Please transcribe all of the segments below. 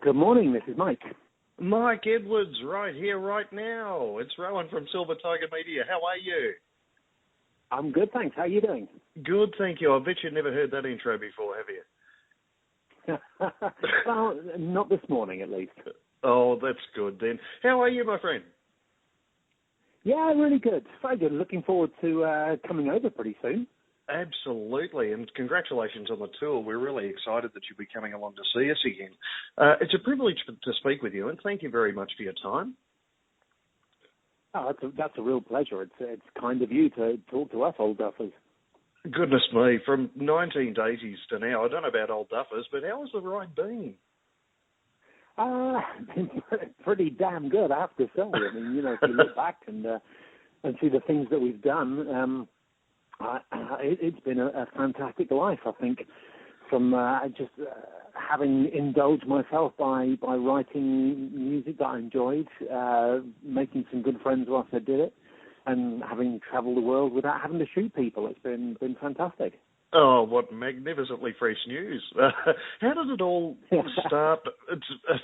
Good morning, this is Mike. Mike Edwards, right here, right now. It's Rowan from Silver Tiger Media. How are you? I'm good, thanks. How are you doing? Good, thank you. I bet you've never heard that intro before, have you? Well, not this morning, at least. Oh, that's good then. How are you, my friend? Yeah, really good. Very good. Looking forward to coming over pretty soon. Absolutely, and congratulations on the tour. We're really excited that you'll be coming along to see us again. It's a privilege to speak with you, and thank you very much for your time. Oh, that's a real pleasure. It's kind of you to talk to us old duffers. Goodness me, from 1980s to now, I don't know about old duffers, but how has the ride been? Been pretty damn good, I have to say. I mean, if you look back and see the things that we've done, it's been a fantastic life, I think, from just having indulged myself by writing music that I enjoyed, making some good friends whilst I did it, and having travelled the world without having to shoot people. It's been fantastic. Oh, what magnificently fresh news. How did it all start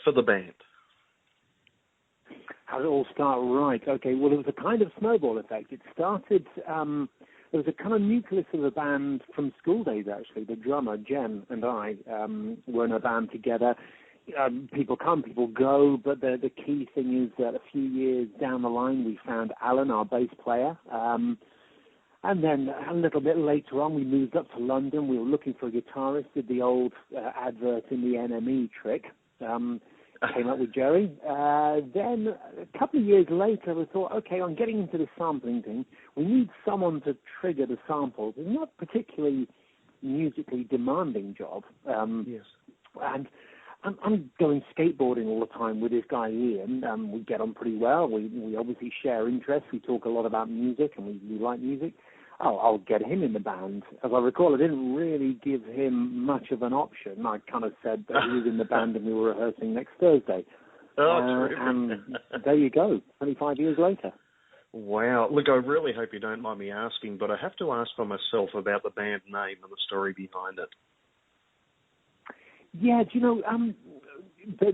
for the band? How did it all start? Right, okay. Well, it was a kind of snowball effect. It started, there was a kind of nucleus of a band from school days, actually. The drummer, Jen, and I were in a band together. People come, people go, but the key thing is that a few years down the line, we found Alan, our bass player. And then a little bit later on, we moved up to London. We were looking for a guitarist, did the old advert in the NME trick. Came up with Jerry. Then a couple of years later, we thought, okay, I'm getting into the sampling thing. We need someone to trigger the samples. It's not a particularly musically demanding job. Yes. And I'm going skateboarding all the time with this guy Ian. We get on pretty well. We obviously share interests. We talk a lot about music, and we like music. I'll get him in the band. As I recall, I didn't really give him much of an option. I kind of said that he was in the band and we were rehearsing next Thursday. Oh, and there you go, 25 years later. Wow. Look, I really hope you don't mind me asking, but I have to ask for myself about the band name and the story behind it. Yeah, do you know,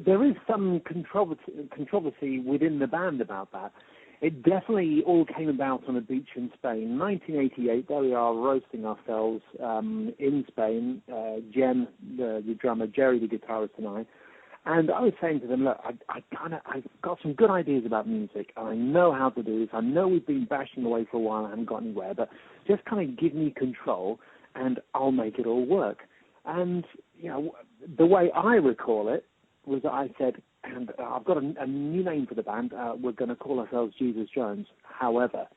there is some controversy within the band about that. It definitely all came about on a beach in Spain. 1988, there we are roasting ourselves in Spain, Jen, the drummer, Jerry, the guitarist, and I. And I was saying to them, look, I've got some good ideas about music. I know how to do this. I know we've been bashing away for a while and haven't got anywhere, but just kind of give me control and I'll make it all work. And, the way I recall it was that I said, and I've got a new name for the band. We're going to call ourselves Jesus Jones. However,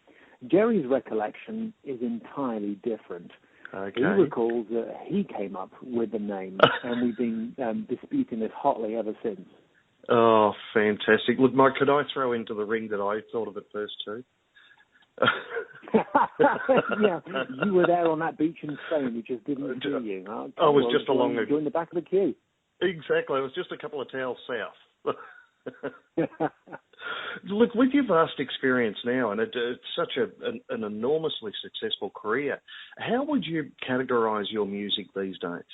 Jerry's recollection is entirely different. Okay. He recalls that he came up with the name, and we've been disputing this hotly ever since. Oh, fantastic. Look, Mike, could I throw into the ring that I thought of it first too? Yeah, you were there on that beach in Spain. We just didn't see you. I was just along you in the back of the queue. Exactly. It was just a couple of towels south. Look, with your vast experience now, and it's such an enormously successful career, how would you categorise your music these days?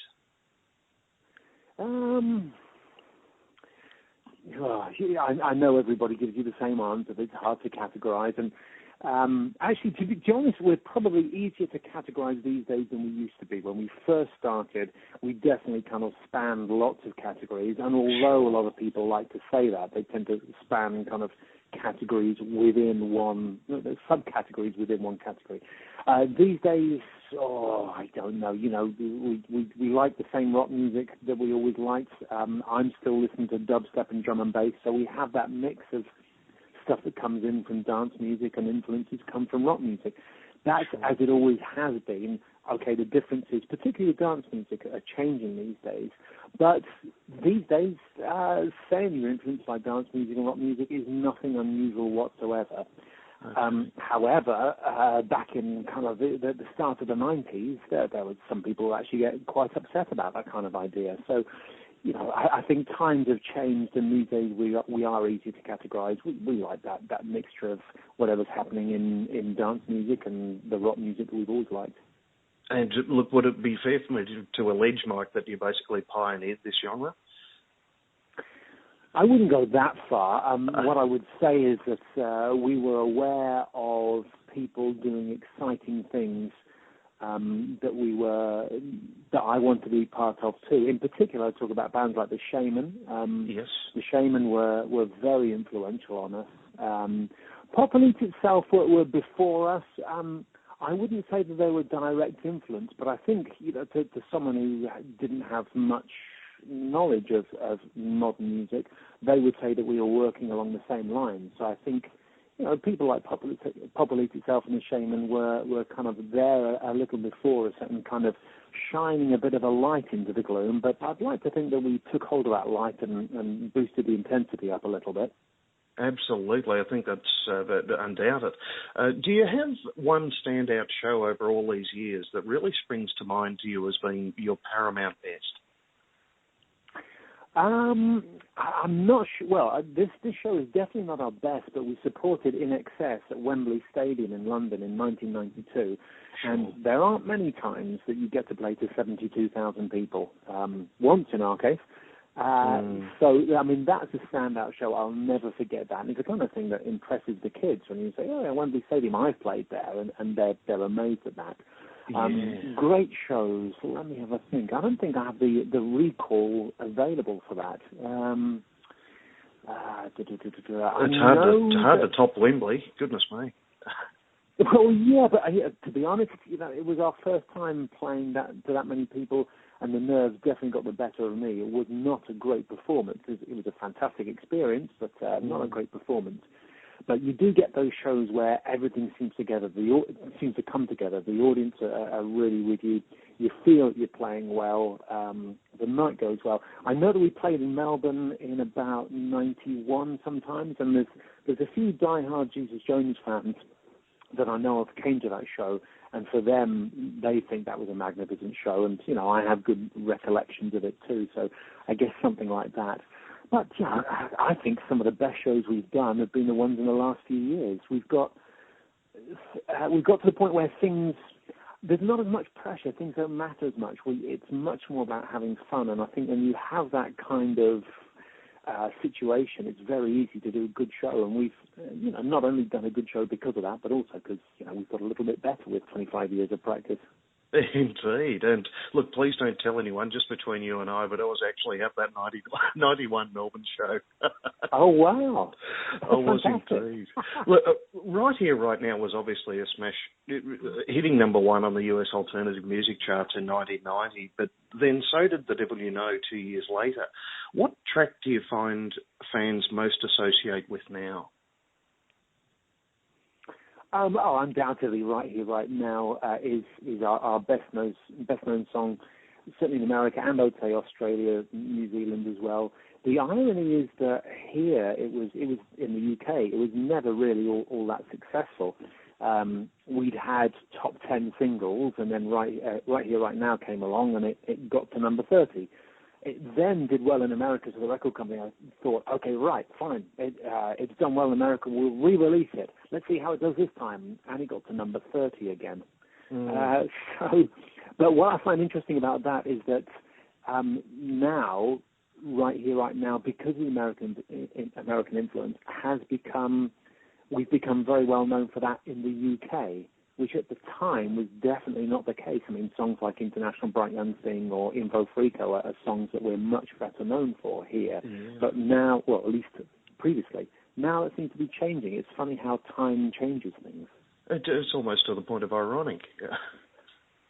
I know everybody gives you the same answer, but it's hard to categorise. And actually, to be honest, we're probably easier to categorise these days than we used to be. When we first started, we definitely kind of spanned lots of categories. And although a lot of people like to say that, they tend to span kind of categories within one, subcategories within one category. These days, I don't know. We like the same rock music that we always liked. I'm still listening to dubstep and drum and bass, so we have that mix of stuff that comes in from dance music and influences come from rock music. That's as it always has been. Okay, the differences, particularly with dance music, are changing these days. But these days, saying you're influenced by dance music and rock music is nothing unusual whatsoever. Okay. However, back in kind of the start of the 90s, there were some people who actually get quite upset about that kind of idea. So, I think times have changed, and these days we are easy to categorise. We like that mixture of whatever's happening in dance music and the rock music that we've always liked. And look, would it be fair for me to allege, Mike, that you basically pioneered this genre? I wouldn't go that far. What I would say is that we were aware of people doing exciting things that I want to be part of too. In particular, I talk about bands like the Shaman. Yes. The Shaman were very influential on us. Pop Elite itself were before us. I wouldn't say that they were direct influence, but I think to someone who didn't have much knowledge of modern music, they would say that we were working along the same lines. So I think people like Pop Elite itself and the Shaman were kind of there a little before us and kind of shining a bit of a light into the gloom. But I'd like to think that we took hold of that light and boosted the intensity up a little bit. Absolutely. I think that's undoubted. Do you have one standout show over all these years that really springs to mind to you as being your paramount best? I'm not sure. Well, this show is definitely not our best, but we supported In Excess at Wembley Stadium in London in 1992. Sure. And there aren't many times that you get to play to 72,000 people, once in our case. So, I mean, that's a standout show. I'll never forget that. And it's the kind of thing that impresses the kids when you say, yeah, Wembley Stadium, I've played there, and they're amazed at that. Great shows. Let me have a think. I don't think I have the recall available for that. It's hard to top Wembley. Goodness me. Well, yeah, but to be honest, it was our first time playing to that many people, and the nerves definitely got the better of me. It was not a great performance. It was a fantastic experience, but not a great performance. But you do get those shows where everything seems to come together. The audience are really with you. You feel you're playing well. The night goes well. I know that we played in Melbourne in about 91 sometimes, and there's a few diehard Jesus Jones fans that I know of came to that show, and for them, they think that was a magnificent show, and, I have good recollections of it too, so I guess something like that. But, yeah, I think some of the best shows we've done have been the ones in the last few years. We've got to the point where there's not as much pressure, things don't matter as much. It's much more about having fun, and I think when you have that kind of situation, it's very easy to do a good show, and we've not only done a good show because of that, but also because we've got a little bit better with 25 years of practice. Indeed. And look, please don't tell anyone, just between you and I, but I was actually at that 91 Melbourne show. Oh, wow. I was indeed. Look, Right Here, Right Now was obviously a smash, hitting number one on the US alternative music charts in 1990, but then so did The Devil You Know 2 years later. What track do you find fans most associate with now? Undoubtedly, Right Here, Right Now is our best known song, certainly in America and I would say Australia, New Zealand as well. The irony is that here it was in the UK. It was never really all that successful. We'd had top 10 singles, and then Right Here, Right Now came along, and it got to number 30. It then did well in America, so the record company thought, okay, right, fine, it's done well in America, we'll re-release it. Let's see how it does this time. And it got to number 30 again. But what I find interesting about that is that now, Right Here, Right Now, because of the American influence, we've become very well known for that in the UK, which at the time was definitely not the case. I mean, songs like International Bright Young Thing or Info Frico are songs that we're much better known for here. Yeah. But now, well, at least previously, now it seems to be changing. It's funny how time changes things. It's almost to the point of ironic.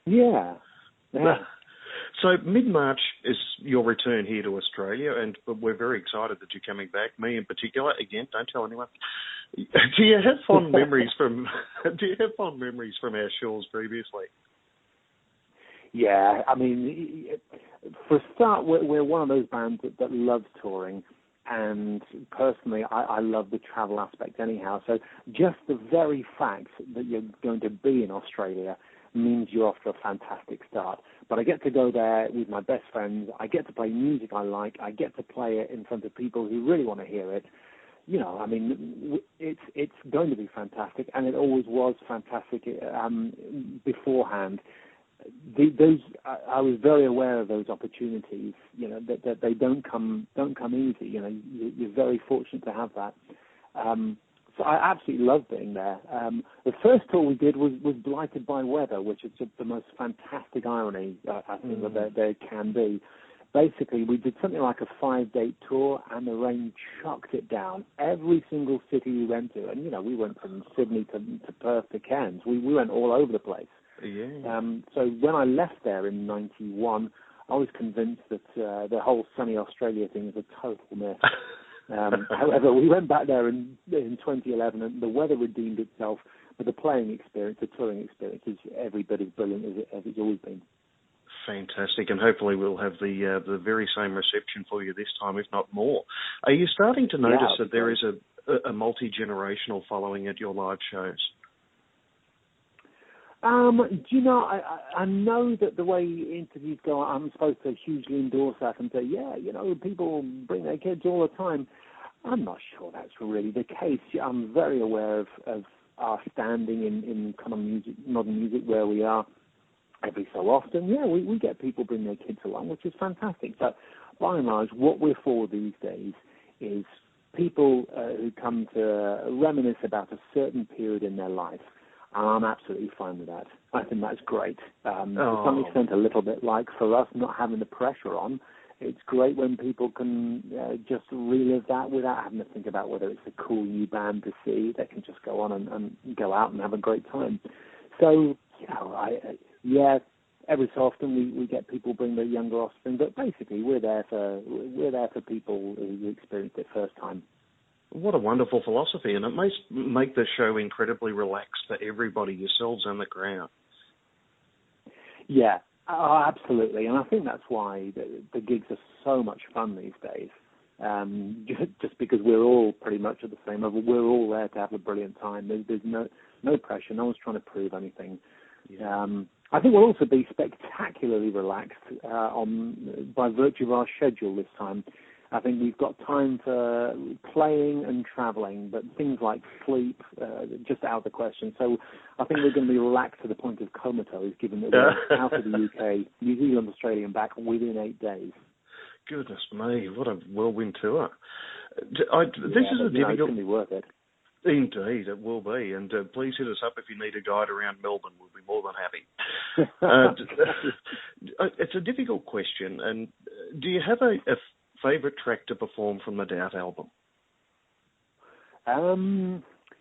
Yeah. So mid-March is your return here to Australia, and we're very excited that you're coming back. Me in particular, again, don't tell anyone. Do you have fond memories from our shores previously? Yeah, I mean, for a start, we're one of those bands that loves touring, and personally, I love the travel aspect anyhow. So just the very fact that you're going to be in Australia means you're off to a fantastic start. But I get to go there with my best friends. I get to play music I like. I get to play it in front of people who really want to hear it. I mean, it's going to be fantastic, and it always was fantastic beforehand. those I was very aware of those opportunities. You know that they don't come easy. You know, you're very fortunate to have that. So I absolutely love being there. The first tour we did was blighted by weather, which is just the most fantastic irony I think that there can be. Basically, we did something like a 5-day tour, and the rain chucked it down. Every single city we went to, and, you know, we went from Sydney to Perth to Cairns. We went all over the place. Yeah. So when I left there in 91, I was convinced that the whole sunny Australia thing was a total myth. However, we went back there in 2011, and the weather redeemed itself, but the playing experience, the touring experience, is every bit as brilliant as it's always been. Fantastic, and hopefully we'll have the very same reception for you this time, if not more. Are you starting to notice that there is a multi-generational following at your live shows? Do you know, I know that the way interviews go, I'm supposed to hugely endorse that and say, yeah, you know, people bring their kids all the time. I'm not sure that's really the case. I'm very aware of our standing in kind of music, modern music, where we are. Every so often, yeah, we get people bring their kids along, which is fantastic. But by and large, what we're for these days is people who come to reminisce about a certain period in their life. And I'm absolutely fine with that. I think that's great. To some extent, a little bit like for us not having the pressure on. It's great when people can just relive that without having to think about whether it's a cool new band to see. They can just go on and go out and have a great time. So, you know, every so often we get people bring their younger offspring, but basically we're there for people who experienced it first time. What a wonderful philosophy, and it may make the show incredibly relaxed for everybody, yourselves and the crowd. Yeah, absolutely, and I think that's why the gigs are so much fun these days. Just because we're all pretty much at the same level, we're all there to have a brilliant time. There's no pressure. No one's trying to prove anything. Yeah. I think we'll also be spectacularly relaxed by virtue of our schedule this time. I think we've got time for playing and travelling, but things like sleep, just out of the question. So I think we're going to be relaxed to the point of comatose, given that we're out of the UK, New Zealand, Australia, and back within 8 days. Goodness me, what a whirlwind tour. This is a difficult... It's going to be worth it. Indeed, it will be. And please hit us up if you need a guide around Melbourne. We'll be more than happy. It's a difficult question. And do you have a favourite track to perform from the Doubt album?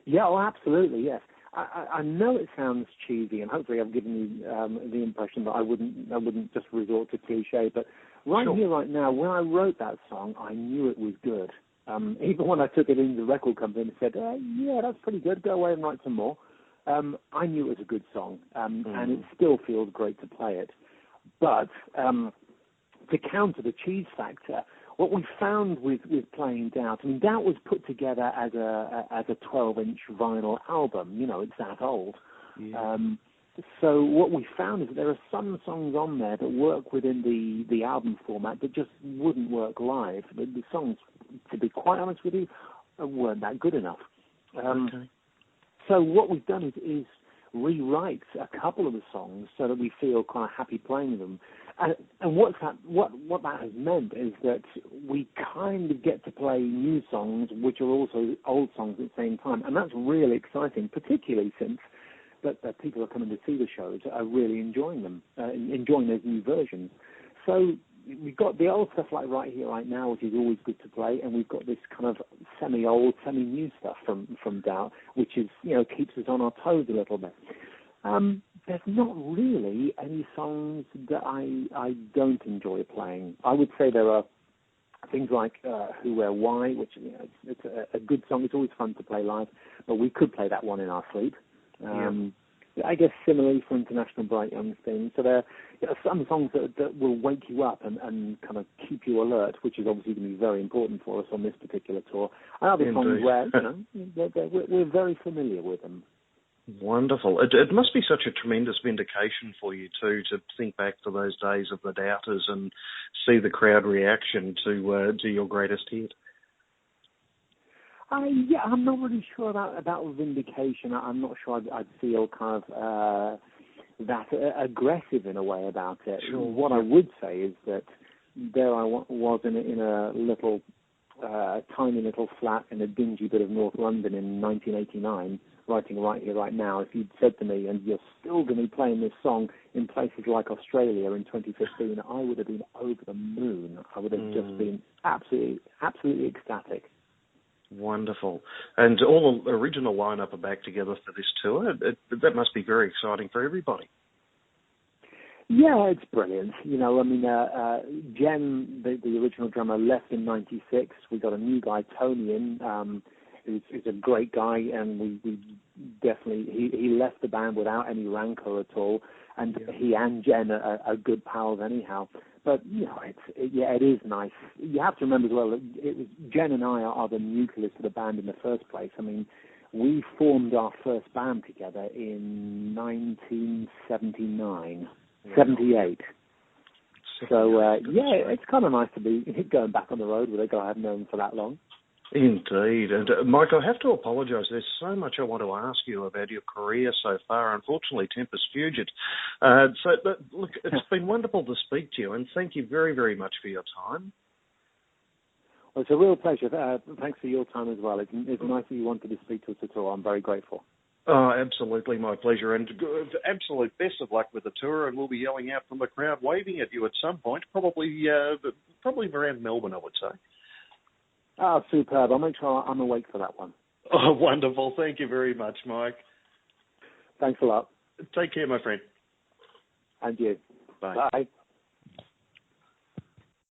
Yeah, absolutely, yes. I know it sounds cheesy, and hopefully I've given you the impression that I wouldn't just resort to cliche. But here, right now, when I wrote that song, I knew it was good. Even when I took it into the record company and said, yeah, that's pretty good, go away and write some more, I knew it was a good song, and it still feels great to play it. But to counter the cheese factor, what we found with playing Doubt, I mean, Doubt was put together as a 12-inch vinyl album. You know, it's that old. Yeah. So what we found is that there are some songs on there that work within the album format that just wouldn't work live. The songs, to be quite honest with you, weren't that good enough. Okay. So what we've done is rewrite a couple of the songs so that we feel kind of happy playing them. And what that has meant is that we kind of get to play new songs, which are also old songs at the same time. And that's really exciting, particularly since that people are coming to see the shows are really enjoying them, enjoying those new versions. So we've got the old stuff like Right Here, Right Now, which is always good to play, and we've got this kind of semi-old, semi-new stuff from Doubt, which is, you know, keeps us on our toes a little bit. There's not really any songs that I don't enjoy playing. I would say there are things like Who, Where, Why, which, you know, it's a good song. It's always fun to play live, but we could play that one in our sleep. I guess similarly for International Bright Young Thing. So there are some songs that will wake you up and kind of keep you alert, which is obviously going to be very important for us on this particular tour. And other songs where, you know, we're very familiar with them. Wonderful. It must be such a tremendous vindication for you, too, to think back to those days of the Doubters and see the crowd reaction to your greatest hit. I'm not really sure about vindication. I'm not sure I'd feel kind of that aggressive in a way about it. Sure. What I would say is that there I was in a little, tiny little flat in a dingy bit of North London in 1989, writing Right Here, Right Now. If you'd said to me, and you're still going to be playing this song in places like Australia in 2015, I would have been over the moon. I would have just been absolutely ecstatic. Wonderful. And all the original lineup are back together for this tour. That must be very exciting for everybody. Yeah, it's brilliant. You know, I mean, Jen, the original drummer, left in '96. We got a new guy, Tony, in, who's a great guy, and we definitely, he left the band without any rancor at all, and he and Jen are good pals anyhow. But, you know, it is nice. You have to remember as well that Jen and I are the nucleus of the band in the first place. I mean, we formed our first band together in 1979. 78. So, it's kind of nice to be going back on the road with a guy I've known for that long. Indeed. And, Mike, I have to apologise. There's so much I want to ask you about your career so far. Unfortunately, Tempus fugit. But look, it's been wonderful to speak to you, and thank you very, very much for your time. Well, it's a real pleasure. Thanks for your time as well. It's nice that you wanted to speak to us at all. I'm very grateful. Oh, absolutely, my pleasure, and absolute best of luck with the tour, and we'll be yelling out from the crowd, waving at you at some point, probably around Melbourne, I would say. Oh, superb. I'll make sure I'm awake for that one. Oh, wonderful. Thank you very much, Mike. Thanks a lot. Take care, my friend. And you. Bye. Bye.